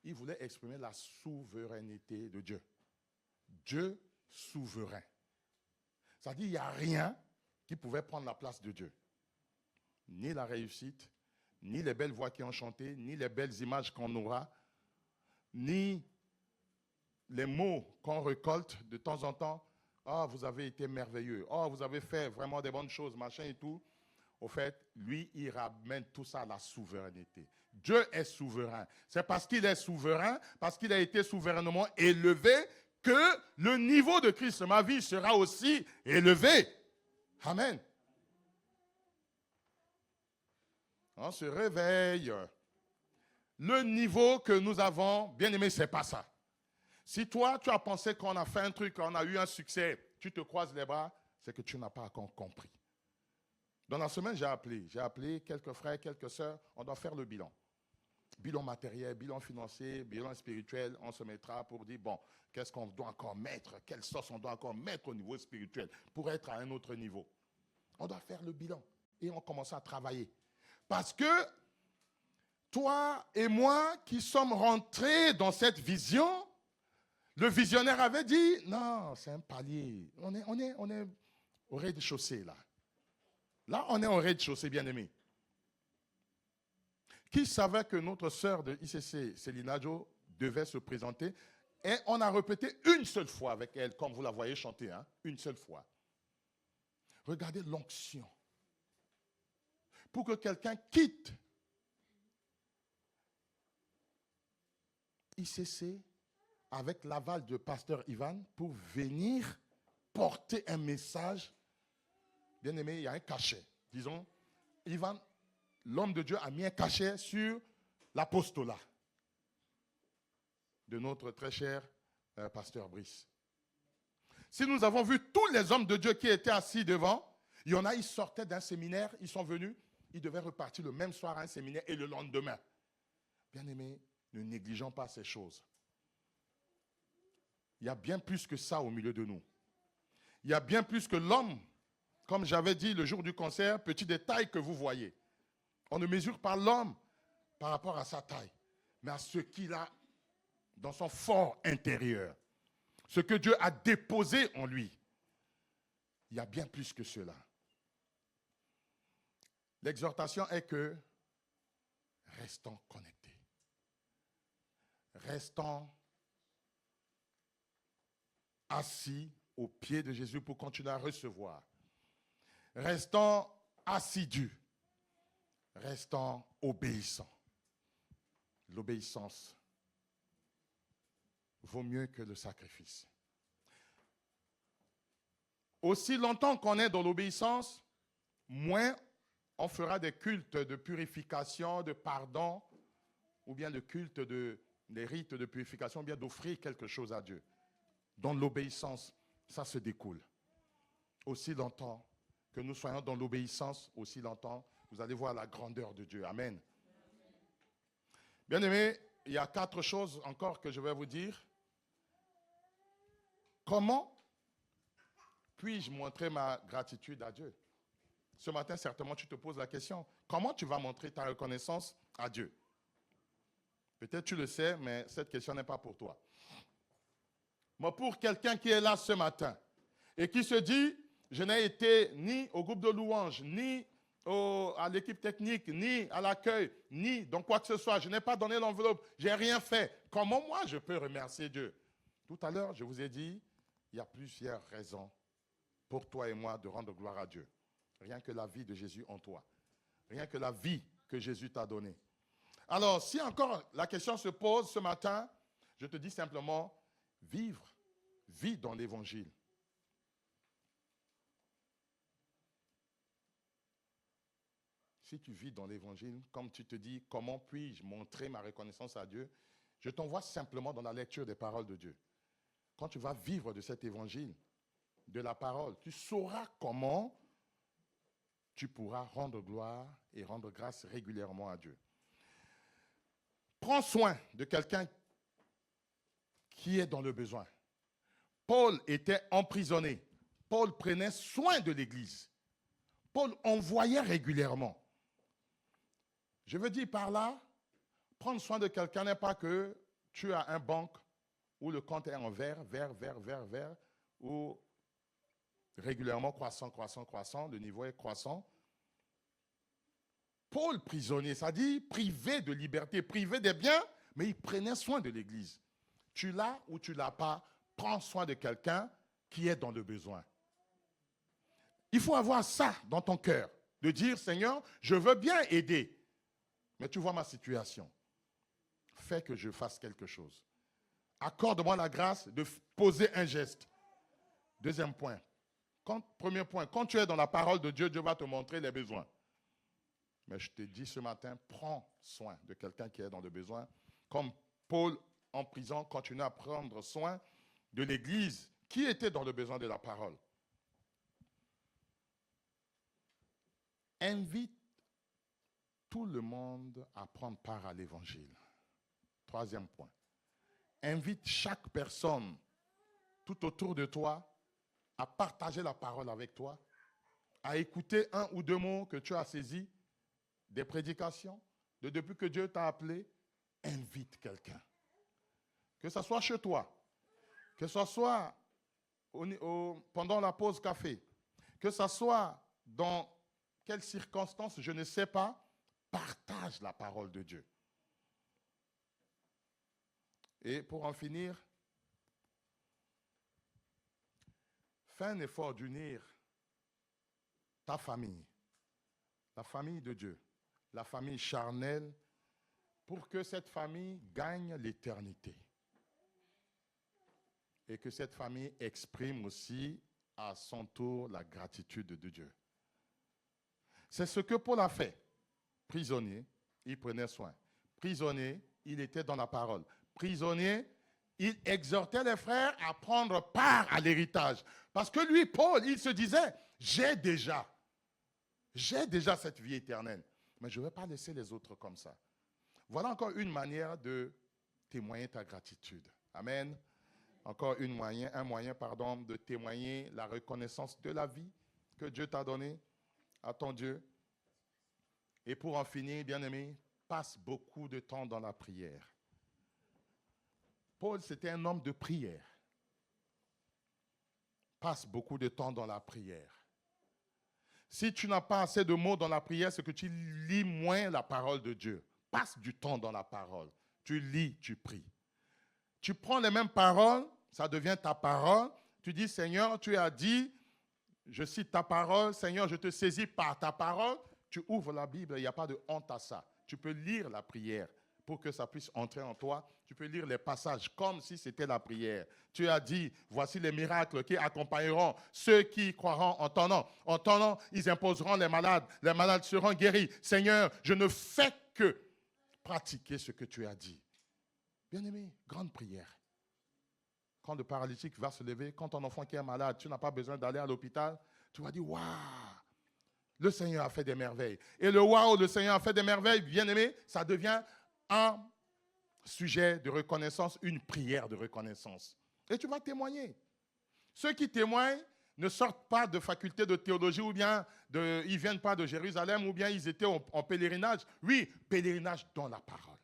Il voulait exprimer la souveraineté de Dieu. Dieu souverain. C'est-à-dire qu'il n'y a rien qui pouvait prendre la place de Dieu. Ni la réussite, ni les belles voix qui ont chanté, ni les belles images qu'on aura, ni les mots qu'on récolte de temps en temps. Ah, vous avez été merveilleux. Ah, vous avez fait vraiment des bonnes choses, machin et tout. Au fait, lui, il ramène tout ça à la souveraineté. Dieu est souverain. C'est parce qu'il est souverain, parce qu'il a été souverainement élevé, que le niveau de Christ, ma vie, sera aussi élevé. Amen. On se réveille. Le niveau que nous avons, bien aimé, c'est pas ça. Si toi, tu as pensé qu'on a fait un truc, qu'on a eu un succès, tu te croises les bras, c'est que tu n'as pas encore compris. Dans la semaine, j'ai appelé quelques frères, quelques sœurs, on doit faire le bilan. Bilan matériel, bilan financier, bilan spirituel, on se mettra pour dire, bon, qu'est-ce qu'on doit encore mettre, quelle sauce on doit encore mettre au niveau spirituel pour être à un autre niveau. On doit faire le bilan et on commence à travailler. Parce que toi et moi qui sommes rentrés dans cette vision, le visionnaire avait dit, non, c'est un palier. On est au rez-de-chaussée là. Là, on est au rez-de-chaussée, bien-aimé. Qui savait que notre sœur de ICC, Célina Jo, devait se présenter? Et on a répété une seule fois avec elle, comme vous la voyez chanter, hein, une seule fois. Regardez l'onction. Pour que quelqu'un quitte ICC avec l'aval de pasteur Ivan pour venir porter un message. Bien aimé, il y a un cachet. Disons, Ivan, l'homme de Dieu, a mis un cachet sur l'apostolat de notre très cher pasteur Brice. Si nous avons vu tous les hommes de Dieu qui étaient assis devant, il y en a, ils sortaient d'un séminaire, ils sont venus, ils devaient repartir le même soir à un séminaire et le lendemain. Bien aimé, ne négligeons pas ces choses. Il y a bien plus que ça au milieu de nous. Il y a bien plus que l'homme, comme j'avais dit le jour du concert, petit détail que vous voyez. On ne mesure pas l'homme par rapport à sa taille, mais à ce qu'il a dans son fort intérieur. Ce que Dieu a déposé en lui. Il y a bien plus que cela. L'exhortation est que restons connectés. Restons assis aux pieds de Jésus pour continuer à recevoir. Restons assidus. Restons obéissants. L'obéissance vaut mieux que le sacrifice. Aussi longtemps qu'on est dans l'obéissance, moins on fera des cultes de purification, de pardon, ou bien le culte des rites de purification, ou bien d'offrir quelque chose à Dieu. Dans l'obéissance, ça se découle. Aussi longtemps que nous soyons dans l'obéissance, aussi longtemps, vous allez voir la grandeur de Dieu. Amen. Bien-aimés, il y a 4 choses encore que je vais vous dire. Comment puis-je montrer ma gratitude à Dieu? Ce matin, certainement, tu te poses la question, comment tu vas montrer ta reconnaissance à Dieu? Peut-être tu le sais, mais cette question n'est pas pour toi. Mais pour quelqu'un qui est là ce matin et qui se dit, je n'ai été ni au groupe de louanges, ni à l'équipe technique, ni à l'accueil, ni dans quoi que ce soit, je n'ai pas donné l'enveloppe, je n'ai rien fait. Comment moi je peux remercier Dieu? Tout à l'heure, je vous ai dit, il y a plusieurs raisons pour toi et moi de rendre gloire à Dieu. Rien que la vie de Jésus en toi. Rien que la vie que Jésus t'a donnée. Alors, si encore la question se pose ce matin, je te dis simplement, vis dans l'évangile. Si tu vis dans l'évangile, comme tu te dis, comment puis-je montrer ma reconnaissance à Dieu? Je t'envoie simplement dans la lecture des paroles de Dieu. Quand tu vas vivre de cet évangile, de la parole, tu sauras comment tu pourras rendre gloire et rendre grâce régulièrement à Dieu. Prends soin de quelqu'un qui est dans le besoin. Paul était emprisonné. Paul prenait soin de l'Église. Paul envoyait régulièrement. Je veux dire par là, prendre soin de quelqu'un n'est pas que tu as un banque où le compte est en vert, où régulièrement croissant, le niveau est croissant. Paul, prisonnier, ça dit privé de liberté, privé des biens, mais il prenait soin de l'Église. Tu l'as ou tu ne l'as pas, prends soin de quelqu'un qui est dans le besoin. Il faut avoir ça dans ton cœur, de dire, Seigneur, je veux bien aider, mais tu vois ma situation. Fais que je fasse quelque chose. Accorde-moi la grâce de poser un geste. Deuxième point. Premier point, quand tu es dans la parole de Dieu, Dieu va te montrer les besoins. Mais je te dis ce matin, prends soin de quelqu'un qui est dans le besoin. Comme Paul en prison continue à prendre soin de l'Église qui était dans le besoin de la parole. Invite tout le monde à prendre part à l'Évangile. Troisième point. Invite chaque personne tout autour de toi à partager la parole avec toi, à écouter 1 ou 2 mots que tu as saisis, des prédications, depuis que Dieu t'a appelé, invite quelqu'un. Que ce soit chez toi, que ce soit pendant la pause café, que ce soit dans quelles circonstances, je ne sais pas, partage la parole de Dieu. Et pour en finir, fais un effort d'unir ta famille, la famille de Dieu, la famille charnelle, pour que cette famille gagne l'éternité. Et que cette famille exprime aussi à son tour la gratitude de Dieu. C'est ce que Paul a fait. Prisonnier, il prenait soin. Prisonnier, il était dans la parole. Prisonnier, il exhortait les frères à prendre part à l'héritage. Parce que lui, Paul, il se disait, j'ai déjà cette vie éternelle. Mais je ne vais pas laisser les autres comme ça. Voilà encore une manière de témoigner ta gratitude. Amen. Encore un moyen, de témoigner la reconnaissance de la vie que Dieu t'a donnée à ton Dieu. Et pour en finir, bien-aimé, passe beaucoup de temps dans la prière. Paul, c'était un homme de prière. Passe beaucoup de temps dans la prière. Si tu n'as pas assez de mots dans la prière, c'est que tu lis moins la parole de Dieu. Passe du temps dans la parole. Tu lis, tu pries. Tu prends les mêmes paroles, ça devient ta parole, tu dis, Seigneur, tu as dit, je cite ta parole, Seigneur, je te saisis par ta parole, tu ouvres la Bible, il n'y a pas de honte à ça. Tu peux lire la prière pour que ça puisse entrer en toi. Tu peux lire les passages comme si c'était la prière. Tu as dit, voici les miracles qui accompagneront ceux qui croiront en ton nom. En ton nom, ils imposeront les malades seront guéris. Seigneur, je ne fais que pratiquer ce que tu as dit. Bien-aimé, grande prière. Quand le paralytique va se lever, quand ton enfant qui est malade, tu n'as pas besoin d'aller à l'hôpital, tu vas dire, waouh, le Seigneur a fait des merveilles. Et le waouh, le Seigneur a fait des merveilles, bien-aimé, ça devient un sujet de reconnaissance, une prière de reconnaissance. Et tu vas témoigner. Ceux qui témoignent ne sortent pas de faculté de théologie ou bien ils ne viennent pas de Jérusalem ou bien ils étaient en pèlerinage. Oui, pèlerinage dans la parole.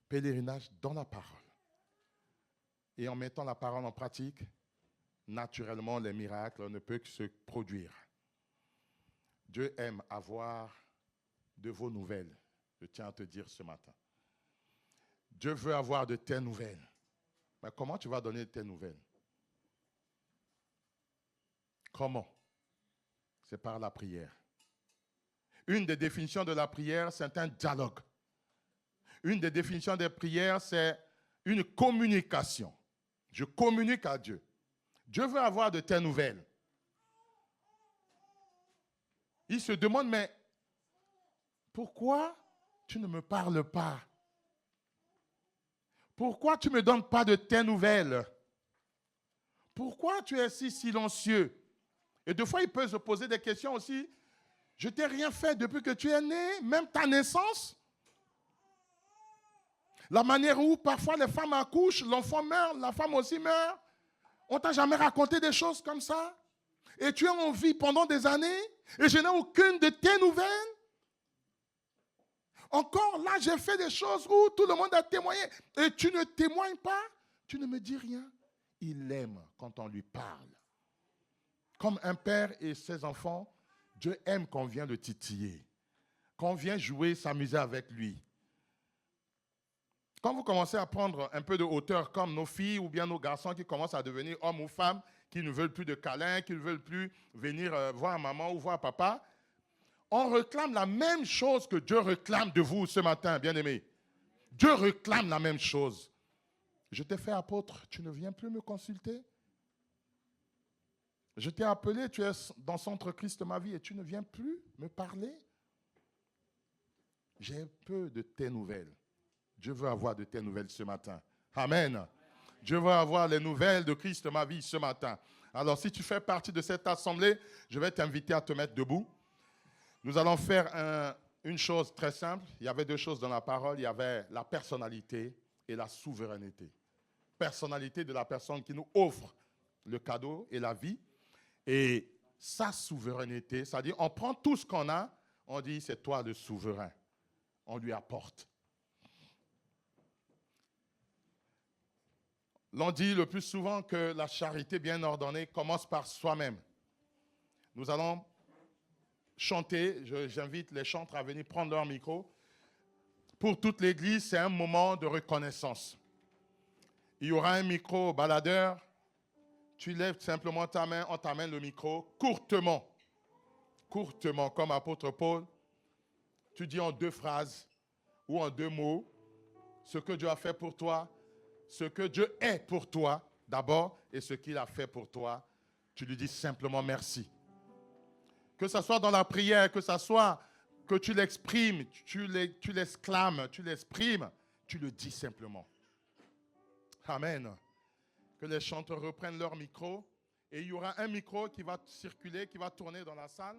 Pèlerinage dans la parole. Et en mettant la parole en pratique, naturellement, les miracles ne peuvent que se produire. Dieu aime avoir de vos nouvelles. Je tiens à te dire ce matin. Dieu veut avoir de tes nouvelles. Mais comment tu vas donner tes nouvelles? Comment? C'est par la prière. Une des définitions de la prière, c'est un dialogue. Une des définitions des prières, c'est une communication. Je communique à Dieu. Dieu veut avoir de tes nouvelles. Il se demande, mais pourquoi tu ne me parles pas? Pourquoi tu ne me donnes pas de tes nouvelles? Pourquoi tu es si silencieux? Et des fois, il peut se poser des questions aussi. Je t'ai rien fait depuis que tu es né, même ta naissance. La manière où parfois les femmes accouchent, l'enfant meurt, la femme aussi meurt. On t'a jamais raconté des choses comme ça? Et tu es en vie pendant des années et je n'ai aucune de tes nouvelles? Encore là, j'ai fait des choses où tout le monde a témoigné et tu ne témoignes pas, tu ne me dis rien. Il aime quand on lui parle. Comme un père et ses enfants, Dieu aime quand on vient le titiller, quand on vient jouer, s'amuser avec lui. Quand vous commencez à prendre un peu de hauteur, comme nos filles ou bien nos garçons qui commencent à devenir hommes ou femmes, qui ne veulent plus de câlins, qui ne veulent plus venir voir maman ou voir papa, on réclame la même chose que Dieu réclame de vous ce matin, bien-aimés. Dieu réclame la même chose. Je t'ai fait apôtre, tu ne viens plus me consulter? Je t'ai appelé, tu es dans Centre Christ ma vie et tu ne viens plus me parler? J'ai peu de tes nouvelles. Dieu veut avoir de tes nouvelles ce matin. Amen. Dieu veut avoir les nouvelles de Christ ma vie ce matin. Alors si tu fais partie de cette assemblée, je vais t'inviter à te mettre debout. Nous allons faire une chose très simple. Il y avait deux choses dans la parole. Il y avait la personnalité et la souveraineté. Personnalité de la personne qui nous offre le cadeau et la vie. Et sa souveraineté, c'est-à-dire on prend tout ce qu'on a, on dit c'est toi le souverain. On lui apporte. L'on dit le plus souvent que la charité bien ordonnée commence par soi-même. Nous allons chanter, j'invite les chantres à venir prendre leur micro. Pour toute l'Église, c'est un moment de reconnaissance. Il y aura un micro baladeur. Tu lèves simplement ta main, on t'amène le micro, courtement, comme apôtre Paul. Tu dis en 2 phrases ou en 2 mots ce que Dieu a fait pour toi, ce que Dieu est pour toi d'abord et ce qu'il a fait pour toi. Tu lui dis simplement merci. Que ce soit dans la prière, que ce soit que tu l'exprimes, tu l'exclames, tu l'exprimes, tu le dis simplement. Amen. Que les chanteurs reprennent leur micro et il y aura un micro qui va circuler, qui va tourner dans la salle.